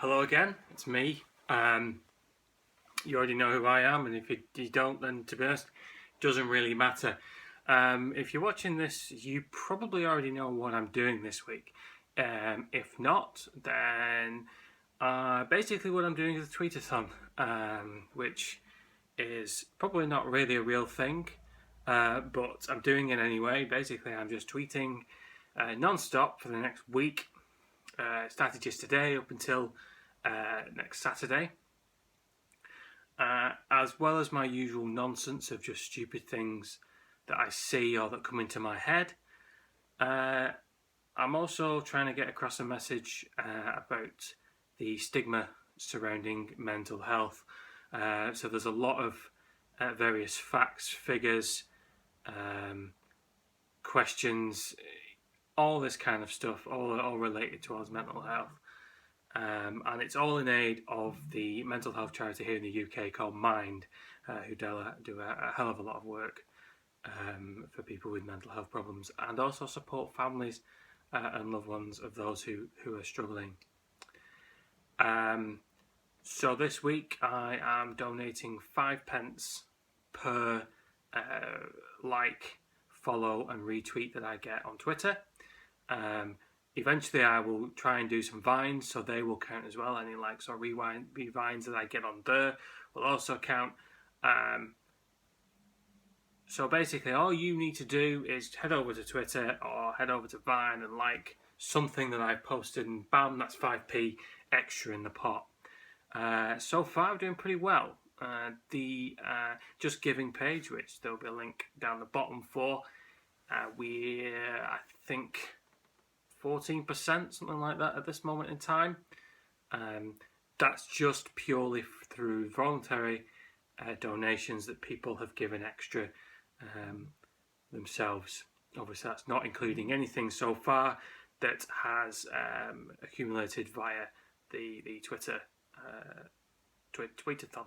Hello again, it's me. You already know who I am, and if you don't, then to be honest, it doesn't really matter. If you're watching this, you probably already know what I'm doing this week. If not, then basically what I'm doing is a tweetathon, which is probably not really a real thing, but I'm doing it anyway. Basically, I'm just tweeting non-stop for the next week. It started just today up until next Saturday. As well as my usual nonsense of just stupid things that I see or that come into my head. I'm also trying to get across a message about the stigma surrounding mental health. So there's a lot of various facts, figures, questions, all this kind of stuff, all related towards mental health. And it's all in aid of the mental health charity here in the UK called Mind, who do a hell of a lot of work for people with mental health problems, and also support families and loved ones of those who are struggling. So this week I am donating 5p per like, follow and retweet that I get on Twitter. Eventually I will try and do some vines, so they will count as well. Any likes or revines that I get on there will also count. So basically all you need to do is head over to Twitter or head over to Vine and like something that I've posted, and bam, that's 5p extra in the pot. So far I'm doing pretty well. The Just Giving page, which there'll be a link down the bottom for, we're, I think, 14%, something like that at this moment in time. That's just purely through voluntary donations that people have given extra themselves. Obviously that's not including anything so far that has accumulated via the Twitter tweetathon,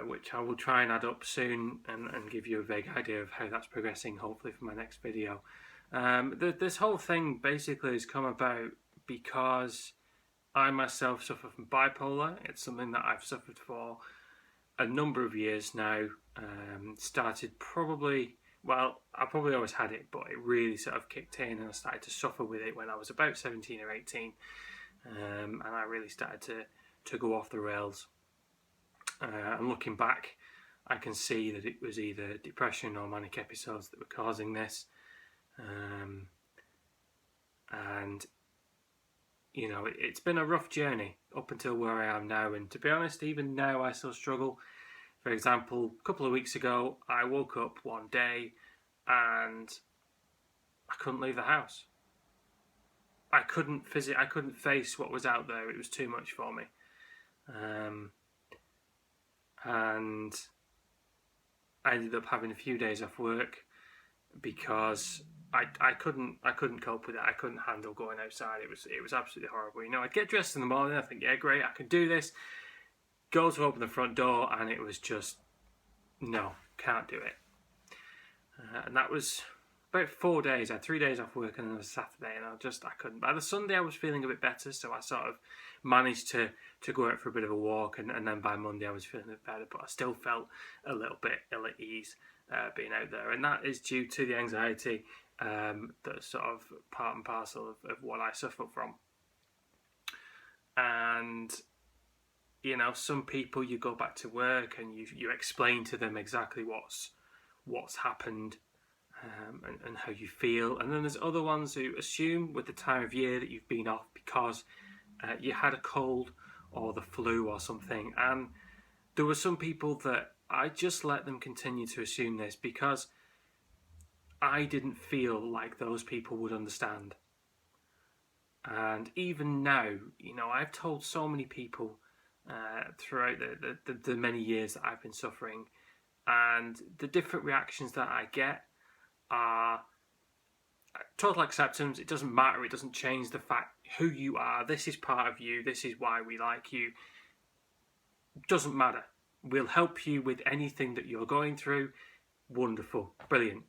which I will try and add up soon and give you a vague idea of how that's progressing, hopefully for my next video. This whole thing basically has come about because I myself suffer from bipolar. It's something that I've suffered for a number of years now. Started probably, well, I probably always had it, but it really sort of kicked in and I started to suffer with it when I was about 17 or 18. And I really started to go off the rails. And looking back, I can see that it was either depression or manic episodes that were causing this. And you know, it's been a rough journey up until where I am now, and to be honest, even now I still struggle. For example, a couple of weeks ago I woke up one day and I couldn't leave the house. I couldn't face what was out there. It was too much for me. And I ended up having a few days off work because I couldn't cope with it. I couldn't handle going outside. It was absolutely horrible. You know, I'd get dressed in the morning. I think, yeah, great, I can do this. Go to open the front door, and it was just, no, can't do it. And that was about 4 days. I had 3 days off work, and then it was Saturday, and I couldn't. By the Sunday, I was feeling a bit better, so I sort of managed to go out for a bit of a walk, and then by Monday, I was feeling a bit better, but I still felt a little bit ill at ease being out there, and that is due to the anxiety that's sort of part and parcel of what I suffer from. And you know, some people, you go back to work and you explain to them exactly what's happened and how you feel, and then there's other ones who assume with the time of year that you've been off because you had a cold or the flu or something. And there were some people that I just let them continue to assume this because I didn't feel like those people would understand. And even now, you know, I've told so many people throughout the many years that I've been suffering, and the different reactions that I get are total acceptance. It doesn't matter. It doesn't change the fact who you are. This is part of you. This is why we like you. Doesn't matter. We'll help you with anything that you're going through. Wonderful. Brilliant.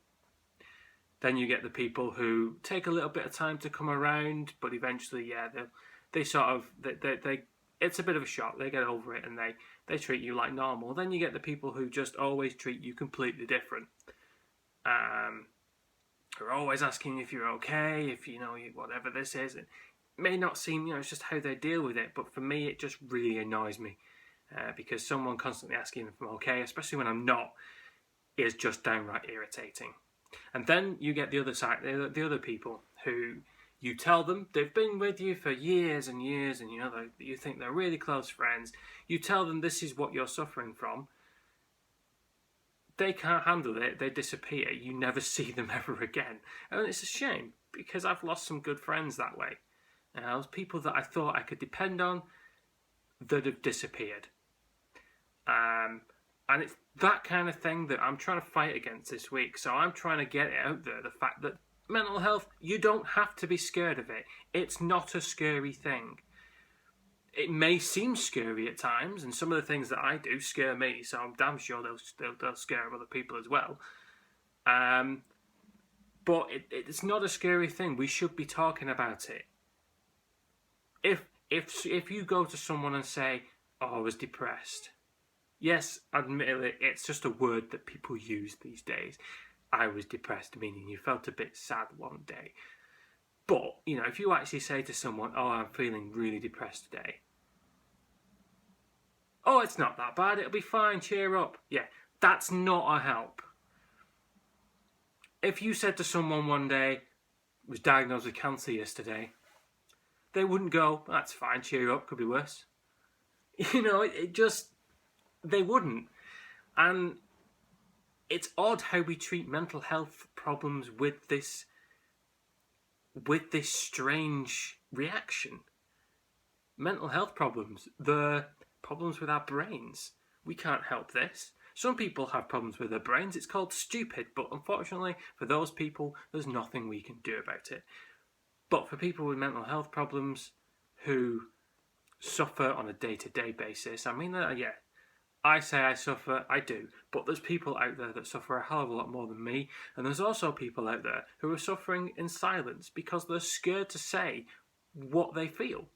Then you get the people who take a little bit of time to come around, but eventually, yeah, they sort of they it's a bit of a shock. They get over it and they treat you like normal. Then you get the people who just always treat you completely different. Who are always asking if you're okay, if whatever this is. It may not seem, it's just how they deal with it. But for me, it just really annoys me because someone constantly asking if I'm okay, especially when I'm not, is just downright irritating. And then you get the other side, the other people who you tell them they've been with you for years and years, and you think they're really close friends. You tell them this is what you're suffering from. They can't handle it. They disappear. You never see them ever again, and it's a shame because I've lost some good friends that way. Those people that I thought I could depend on that have disappeared. And it's that kind of thing that I'm trying to fight against this week. So I'm trying to get it out there, the fact that mental health, you don't have to be scared of it. It's not a scary thing. It may seem scary at times, and some of the things that I do scare me, so I'm damn sure they'll scare other people as well. But it's not a scary thing. We should be talking about it. If you go to someone and say, "Oh, I was depressed," yes, admittedly, it's just a word that people use these days. I was depressed, meaning you felt a bit sad one day. But, if you actually say to someone, "Oh, I'm feeling really depressed today." "Oh, it's not that bad, it'll be fine, cheer up." Yeah, that's not a help. If you said to someone one day, "Was diagnosed with cancer yesterday," they wouldn't go, "That's fine, cheer up, could be worse." They wouldn't. And it's odd how we treat mental health problems with this strange reaction. Mental health problems, the problems with our brains. We can't help this. Some people have problems with their brains. It's called stupid, but unfortunately for those people, there's nothing we can do about it. But for people with mental health problems who suffer on a day-to-day basis, I say I suffer, I do, but there's people out there that suffer a hell of a lot more than me, and there's also people out there who are suffering in silence because they're scared to say what they feel.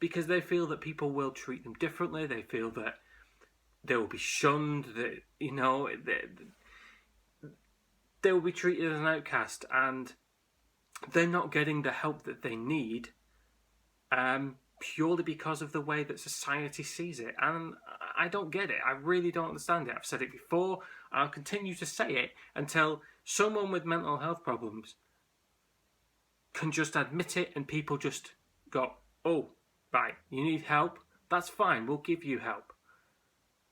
Because they feel that people will treat them differently, they feel that they will be shunned, that, they will be treated as an outcast, and they're not getting the help that they need, purely because of the way that society sees it. And I don't get it. I really don't understand it. I've said it before. I'll continue to say it until someone with mental health problems can just admit it and people just go, "Oh, right, you need help? That's fine, we'll give you help."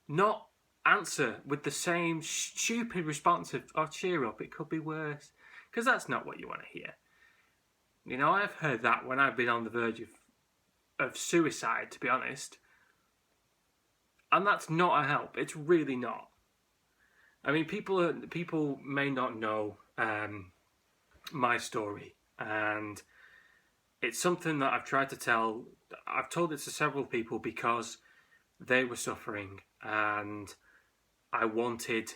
Not answer with the same stupid response of, "Oh, cheer up, it could be worse." Because that's not what you want to hear. I've heard that when I've been on the verge of suicide, to be honest. And that's not a help. It's really not. People may not know my story, and it's something that I've tried to tell. I've told it to several people because they were suffering, and I wanted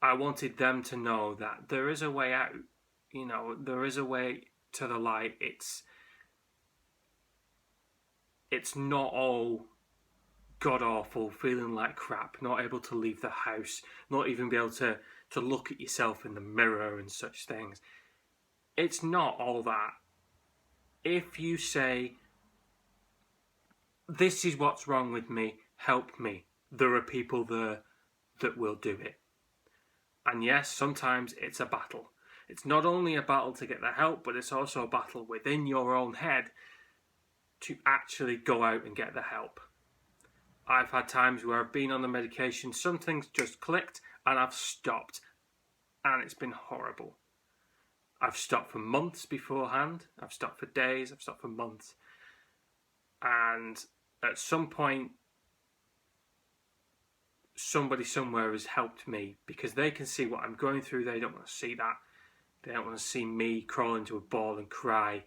them to know that there is a way out. There is a way to the light. It's not all god-awful, feeling like crap, not able to leave the house, not even be able to look at yourself in the mirror and such things. It's not all that. If you say, "This is what's wrong with me, help me," there are people there that will do it. And yes, sometimes it's a battle. It's not only a battle to get the help, but it's also a battle within your own head to actually go out and get the help. I've had times where I've been on the medication, some things just clicked, and I've stopped. And it's been horrible. I've stopped for months beforehand. I've stopped for days. I've stopped for months. And at some point, somebody somewhere has helped me because they can see what I'm going through. They don't want to see that. They don't want to see me crawl into a ball and cry.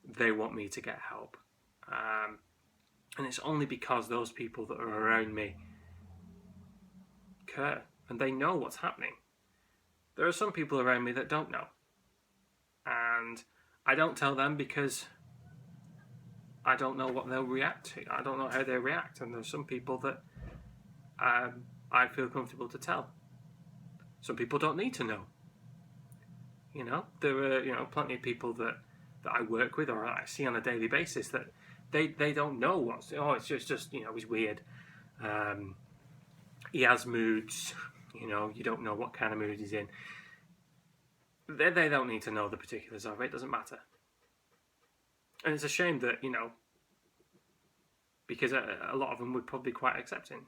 They want me to get help. And it's only because those people that are around me care and they know what's happening. There are some people around me that don't know. And I don't tell them because I don't know what they'll react to. I don't know how they react. And there's some people that I feel comfortable to tell. Some people don't need to know. There are plenty of people that I work with or I see on a daily basis that they don't know what's. Oh, it's just he's weird. He has moods. You don't know what kind of mood he's in. They don't need to know the particulars of it. It doesn't matter. And it's a shame that, because a lot of them would probably be quite accepting,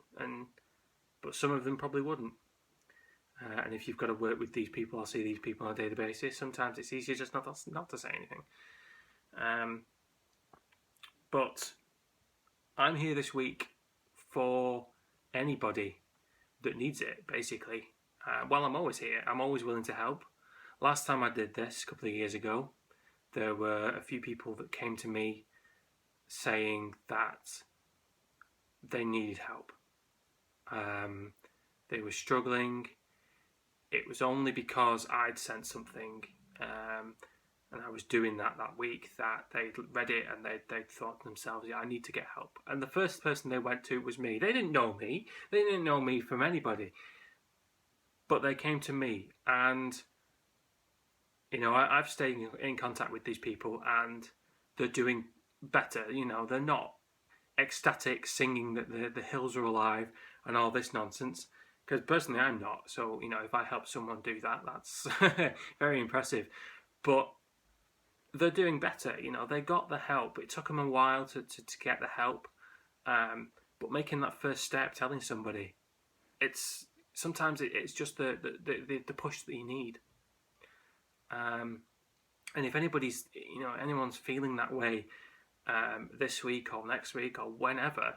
but some of them probably wouldn't. And if you've got to work with these people or see these people on a daily basis, sometimes it's easier just not to say anything. But I'm here this week for anybody that needs it, basically. Well, I'm always here. I'm always willing to help. Last time I did this, a couple of years ago, there were a few people that came to me saying that they needed help. They were struggling. It was only because I'd sent something and I was doing that week that they'd read it and they'd thought to themselves, yeah, I need to get help. And the first person they went to was me. They didn't know me. They didn't know me from anybody. But they came to me, and I've stayed in contact with these people, and they're doing better. They're not ecstatic singing that the hills are alive and all this nonsense. Because personally, I'm not. So, if I help someone do that, that's very impressive. But they're doing better. They got the help. It took them a while to get the help. But making that first step, telling somebody, sometimes it's just the push that you need. And if anyone's feeling that way this week or next week or whenever,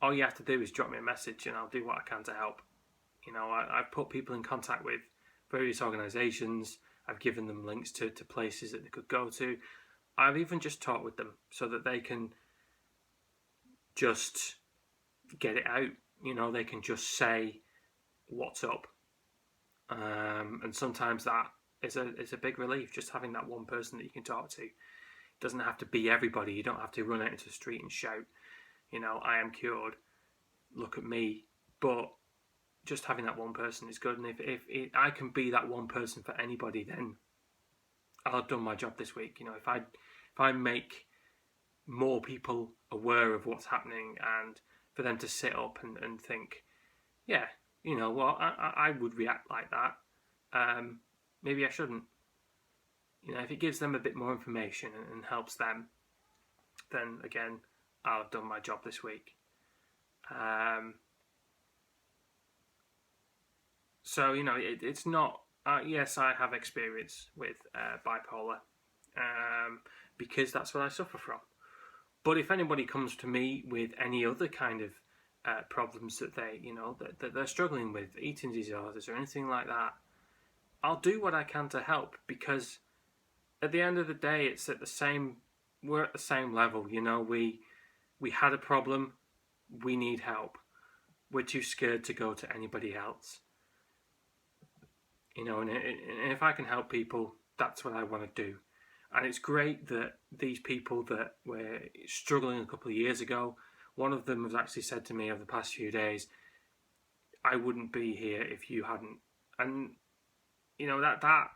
all you have to do is drop me a message and I'll do what I can to help. I've put people in contact with various organisations. I've given them links to places that they could go to. I've even just talked with them so that they can just get it out. They can just say what's up. And sometimes that is a big relief, just having that one person that you can talk to. It doesn't have to be everybody. You don't have to run out into the street and shout, I am cured, look at me. But just having that one person is good. And if I can be that one person for anybody, then I'll have done my job this week. If I make more people aware of what's happening and for them to sit up and think, yeah, I would react like that. Maybe I shouldn't. If it gives them a bit more information and helps them, then again, I'll have done my job this week. So, it's not... yes, I have experience with bipolar because that's what I suffer from. But if anybody comes to me with any other kind of problems that that they're struggling with, eating disorders or anything like that, I'll do what I can to help, because at the end of the day, we're at the same level. We had a problem, we need help. We're too scared to go to anybody else. And if I can help people, that's what I want to do. And it's great that these people that were struggling a couple of years ago, one of them has actually said to me over the past few days, I wouldn't be here if you hadn't. And, that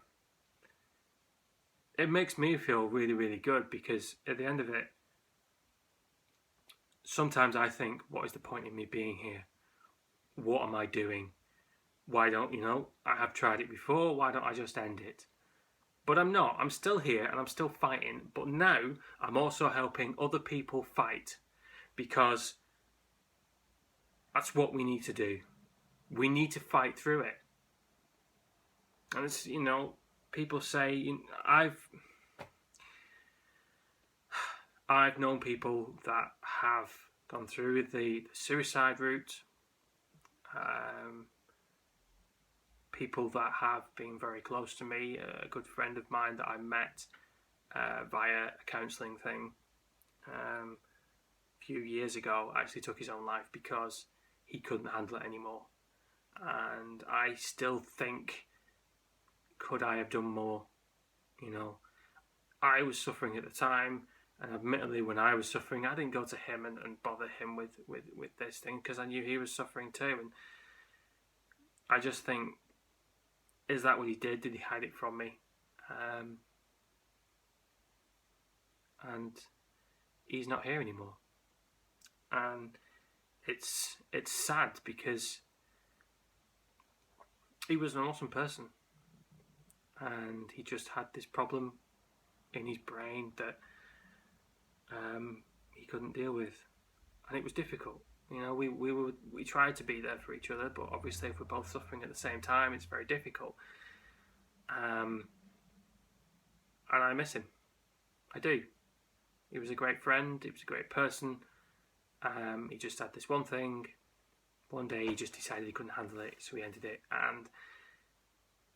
it makes me feel really, really good, because at the end of it, sometimes I think, what is the point in me being here? What am I doing? Why don't, I have tried it before, why don't I just end it? But I'm not. I'm still here and I'm still fighting. But now I'm also helping other people fight, because that's what we need to do. We need to fight through it. And it's, people say, I've known people that have gone through the suicide route. People that have been very close to me, a good friend of mine that I met via a counselling thing a few years ago actually took his own life because he couldn't handle it anymore. And I still think, could I have done more? I was suffering at the time. And admittedly, when I was suffering, I didn't go to him and bother him with this thing because I knew he was suffering too. And I just think, is that what he did? Did he hide it from me? And he's not here anymore. And it's sad because he was an awesome person, and he just had this problem in his brain that he couldn't deal with, and it was difficult. You know, we tried to be there for each other, but obviously if we're both suffering at the same time, it's very difficult. And I miss him. I do. He was a great friend. He was a great person. He just had this one thing. One day he just decided he couldn't handle it, so he ended it. And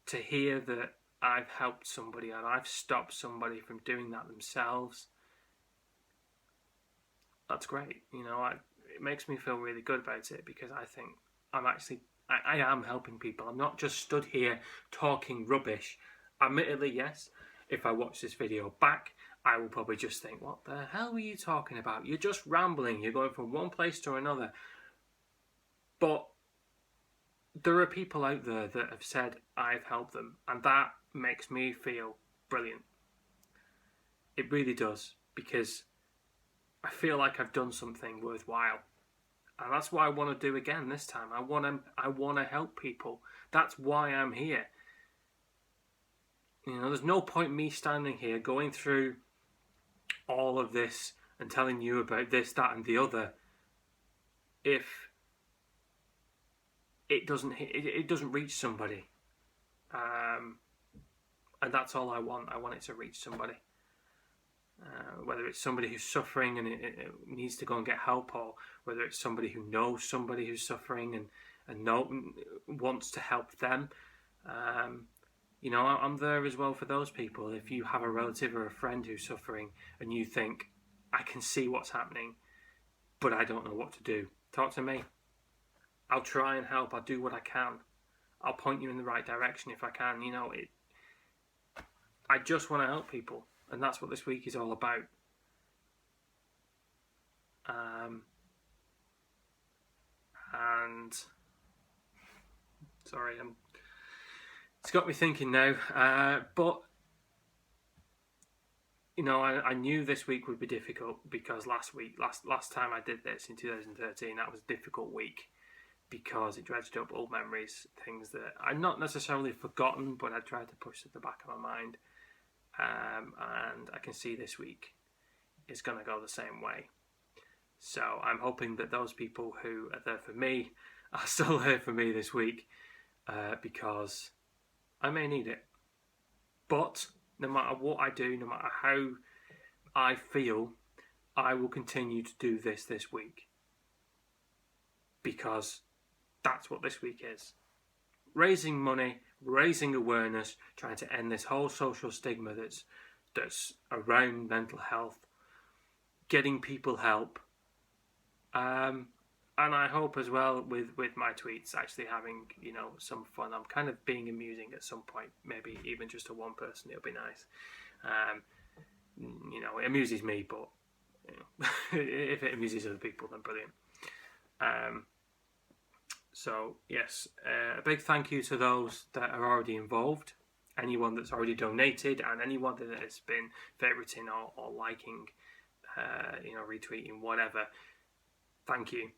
to hear that I've helped somebody and I've stopped somebody from doing that themselves, that's great. You know, it makes me feel really good about it, because I think I am helping people. I'm not just stood here talking rubbish. Admittedly, yes, if I watch this video back, I will probably just think, what the hell were you talking about? You're just rambling. You're going from one place to another. But there are people out there that have said I've helped them, and that makes me feel brilliant. It really does, because I feel like I've done something worthwhile. And that's what I want to do again this time. I want to help people. That's why I'm here. You know, there's no point me standing here going through all of this and telling you about this, that, and the other if it doesn't reach somebody. And that's all I want. I want it to reach somebody. Whether it's somebody who's suffering and it needs to go and get help, or whether it's somebody who knows somebody who's suffering and wants to help them. You know, I'm there as well for those people. If you have a relative or a friend who's suffering and you think, I can see what's happening, but I don't know what to do, talk to me. I'll try and help. I'll do what I can. I'll point you in the right direction if I can. You know, I just want to help people. And that's what this week is all about. And sorry, it's got me thinking now. But you know, I knew this week would be difficult, because last time I did this in 2013, that was a difficult week, because it dredged up old memories, things that I'd not necessarily forgotten, but I tried to push to the back of my mind. And I can see this week is going to go the same way. So I'm hoping that those people who are there for me are still there for me this week, because I may need it. But no matter what I do, no matter how I feel, I will continue to do this week, because that's what this week is. Raising money, raising awareness, trying to end this whole social stigma that's around mental health, getting people help, and I hope as well with my tweets actually having, you know, some fun. I'm kind of being amusing at some point, maybe even just to one person. It'll be nice. You know, it amuses me, but you know, if it amuses other people, then brilliant. So yes, a big thank you to those that are already involved, anyone that's already donated, and anyone that has been favoriting or liking, you know, retweeting, whatever. Thank you,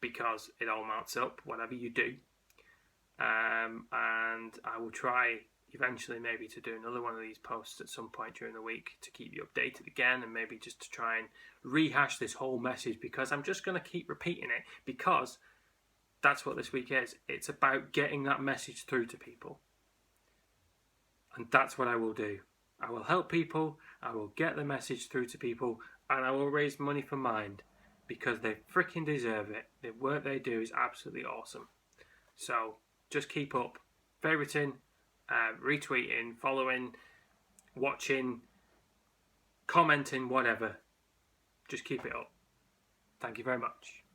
because it all mounts up, whatever you do. And I will try eventually maybe to do another one of these posts at some point during the week to keep you updated again, and maybe just to try and rehash this whole message, because I'm just going to keep repeating it, because that's what this week is. It's about getting that message through to people. And that's what I will do. I will help people, I will get the message through to people, and I will raise money for Mind, because they freaking deserve it. The work they do is absolutely awesome. So just keep up favoriting, retweeting, following, watching, commenting, whatever. Just keep it up. Thank you very much.